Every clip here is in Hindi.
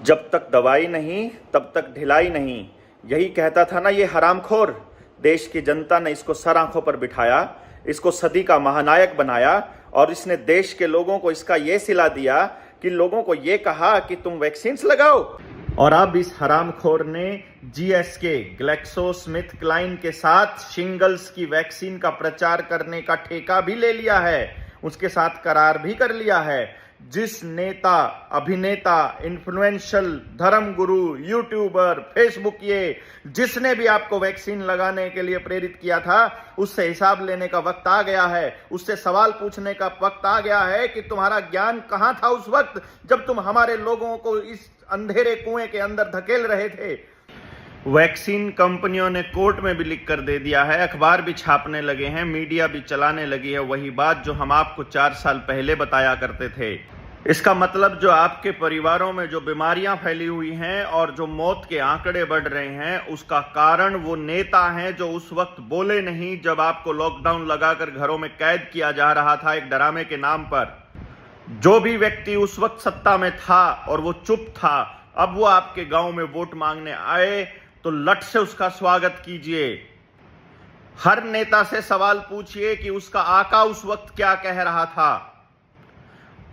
जब तक दवाई नहीं तब तक ढिलाई नहीं, यही कहता था ना ये हरामखोर। देश की जनता ने इसको सर आंखों पर बिठाया, इसको सदी का महानायक बनाया और इसने देश के लोगों को इसका ये सिला दिया कि लोगों को ये कहा कि तुम वैक्सीन्स लगाओ। और अब इस हरामखोर ने जीएसके ग्लैक्सोस्मिथक्लाइन के साथ शिंगल्स की वैक्सीन का प्रचार करने का ठेका भी ले लिया है, उसके साथ करार भी कर लिया है। जिस नेता, अभिनेता, इन्फ्लुएंशियल, धर्मगुरु, यूट्यूबर, फेसबुक जिसने भी आपको वैक्सीन लगाने के लिए प्रेरित किया था, उससे हिसाब लेने का वक्त आ गया है। उससे सवाल पूछने का वक्त आ गया है कि तुम्हारा ज्ञान कहां था उस वक्त जब तुम हमारे लोगों को इस अंधेरे कुएं के अंदर धकेल रहे थे। वैक्सीन कंपनियों ने कोर्ट में भी लिख कर दे दिया है, अखबार भी छापने लगे हैं, मीडिया भी चलाने लगी है वही बात जो हम आपको 4 साल पहले बताया करते थे। इसका मतलब जो आपके परिवारों में जो बीमारियां फैली हुई हैं और जो मौत के आंकड़े बढ़ रहे हैं, उसका कारण वो नेता हैं जो उस वक्त बोले नहीं जब आपको लॉकडाउन लगाकर घरों में कैद किया जा रहा था एक डरामे के नाम पर। जो भी व्यक्ति उस वक्त सत्ता में था और वो चुप था, अब वो आपके गांव में वोट मांगने आए तो लट से उसका स्वागत कीजिए। हर नेता से सवाल पूछिए कि उसका आका उस वक्त क्या कह रहा था।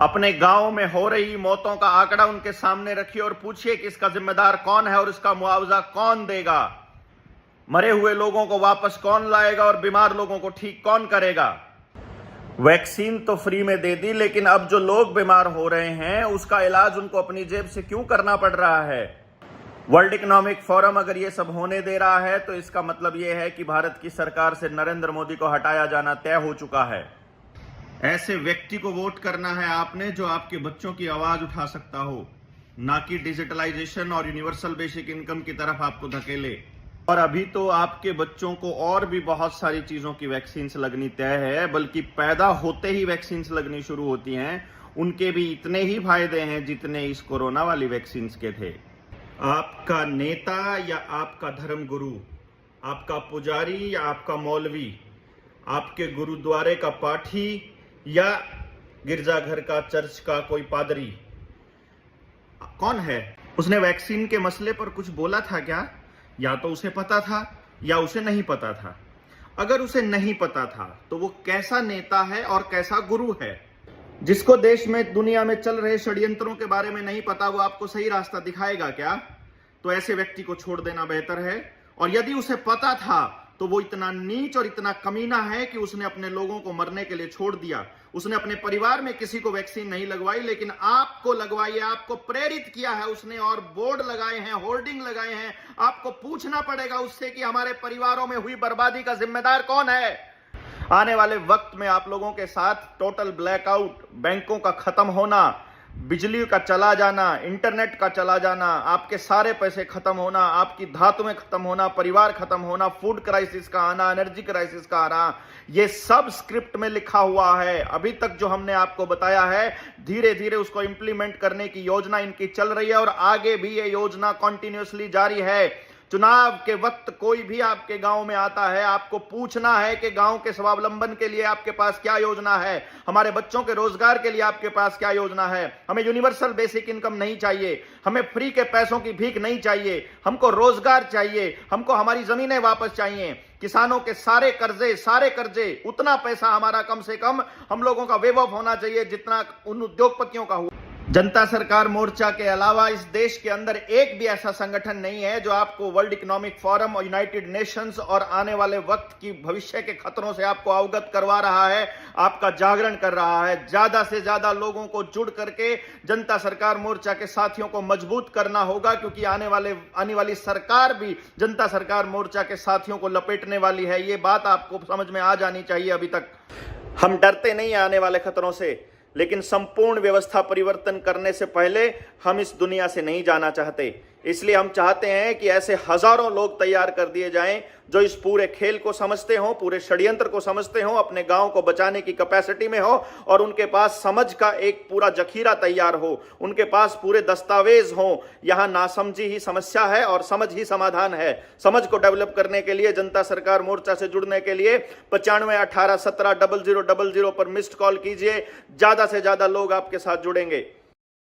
अपने गांव में हो रही मौतों का आंकड़ा उनके सामने रखिए और पूछिए कि इसका जिम्मेदार कौन है और इसका मुआवजा कौन देगा। मरे हुए लोगों को वापस कौन लाएगा और बीमार लोगों को ठीक कौन करेगा। वैक्सीन तो फ्री में दे दी, लेकिन अब जो लोग बीमार हो रहे हैं उसका इलाज उनको अपनी जेब से क्यों करना पड़ रहा है। वर्ल्ड इकोनॉमिक फोरम अगर ये सब होने दे रहा है तो इसका मतलब ये है कि भारत की सरकार से नरेंद्र मोदी को हटाया जाना तय हो चुका है। ऐसे व्यक्ति को वोट करना है आपने जो आपके बच्चों की आवाज उठा सकता हो, ना कि डिजिटलाइजेशन और यूनिवर्सल बेसिक इनकम की तरफ आपको धकेले। और अभी तो आपके बच्चों को और भी बहुत सारी चीजों की वैक्सीन लगनी तय है, बल्कि पैदा होते ही वैक्सीन लगनी शुरू होती हैं। उनके भी इतने ही फायदे हैं जितने इस कोरोना वाली वैक्सीन के थे। आपका नेता या आपका धर्मगुरु, आपका पुजारी या आपका मौलवी, आपके गुरुद्वारे का पाठी या गिरजाघर का, चर्च का कोई पादरी, कौन है? उसने वैक्सीन के मसले पर कुछ बोला था क्या? या तो उसे पता था या उसे नहीं पता था। अगर उसे नहीं पता था तो वो कैसा नेता है और कैसा गुरु है? जिसको देश में, दुनिया में चल रहे षड्यंत्रों के बारे में नहीं पता, वो आपको सही रास्ता दिखाएगा क्या? तो ऐसे व्यक्ति को छोड़ देना बेहतर है। और यदि उसे पता था तो वो इतना नीच और इतना कमीना है कि उसने अपने लोगों को मरने के लिए छोड़ दिया। उसने अपने परिवार में किसी को वैक्सीन नहीं लगवाई, लेकिन आपको लगवाई है, आपको प्रेरित किया है उसने, और बोर्ड लगाए हैं, होर्डिंग लगाए हैं। आपको पूछना पड़ेगा उससे कि हमारे परिवारों में हुई बर्बादी का जिम्मेदार कौन है। आने वाले वक्त में आप लोगों के साथ टोटल ब्लैकआउट, बैंकों का खत्म होना, बिजली का चला जाना, इंटरनेट का चला जाना, आपके सारे पैसे खत्म होना, आपकी धातुएं खत्म होना, परिवार खत्म होना, फूड क्राइसिस का आना, एनर्जी क्राइसिस का आना, ये सब स्क्रिप्ट में लिखा हुआ है। अभी तक जो हमने आपको बताया है, धीरे धीरे उसको इंप्लीमेंट करने की योजना इनकी चल रही है और आगे भी ये योजना कंटिन्यूअसली जारी है। चुनाव के वक्त कोई भी आपके गांव में आता है, आपको पूछना है कि गांव के स्वावलंबन के लिए आपके पास क्या योजना है, हमारे बच्चों के रोजगार के लिए आपके पास क्या योजना है। हमें यूनिवर्सल बेसिक इनकम नहीं चाहिए, हमें फ्री के पैसों की भीख नहीं चाहिए, हमको रोजगार चाहिए, हमको हमारी जमीनें वापस चाहिए। किसानों के सारे कर्जे, उतना पैसा हमारा कम से कम हम लोगों का वेव ऑफ होना चाहिए जितना उन उद्योगपतियों का हुआ। जनता सरकार मोर्चा के अलावा इस देश के अंदर एक भी ऐसा संगठन नहीं है जो आपको वर्ल्ड इकोनॉमिक फोरम और यूनाइटेड नेशंस और आने वाले वक्त की भविष्य के खतरों से आपको अवगत करवा रहा है, आपका जागरण कर रहा है। ज्यादा से ज्यादा लोगों को जुड़ करके जनता सरकार मोर्चा के साथियों को मजबूत करना होगा, क्योंकि आने वाली सरकार भी जनता सरकार मोर्चा के साथियों को लपेटने वाली है। ये बात आपको समझ में आ जानी चाहिए। अभी तक हम डरते नहीं आने वाले खतरों से, लेकिन संपूर्ण व्यवस्था परिवर्तन करने से पहले हम इस दुनिया से नहीं जाना चाहते। इसलिए हम चाहते हैं कि ऐसे हजारों लोग तैयार कर दिए जाएं जो इस पूरे खेल को समझते हों, पूरे षड्यंत्र को समझते हों, अपने गांव को बचाने की कैपेसिटी में हो और उनके पास समझ का एक पूरा जखीरा तैयार हो, उनके पास पूरे दस्तावेज हों। यहां नासमझी ही समस्या है और समझ ही समाधान है। समझ को डेवलप करने के लिए जनता सरकार मोर्चा से जुड़ने के लिए 95 18 17 0000 पर मिस्ड कॉल कीजिए। ज्यादा से ज्यादा लोग आपके साथ जुड़ेंगे।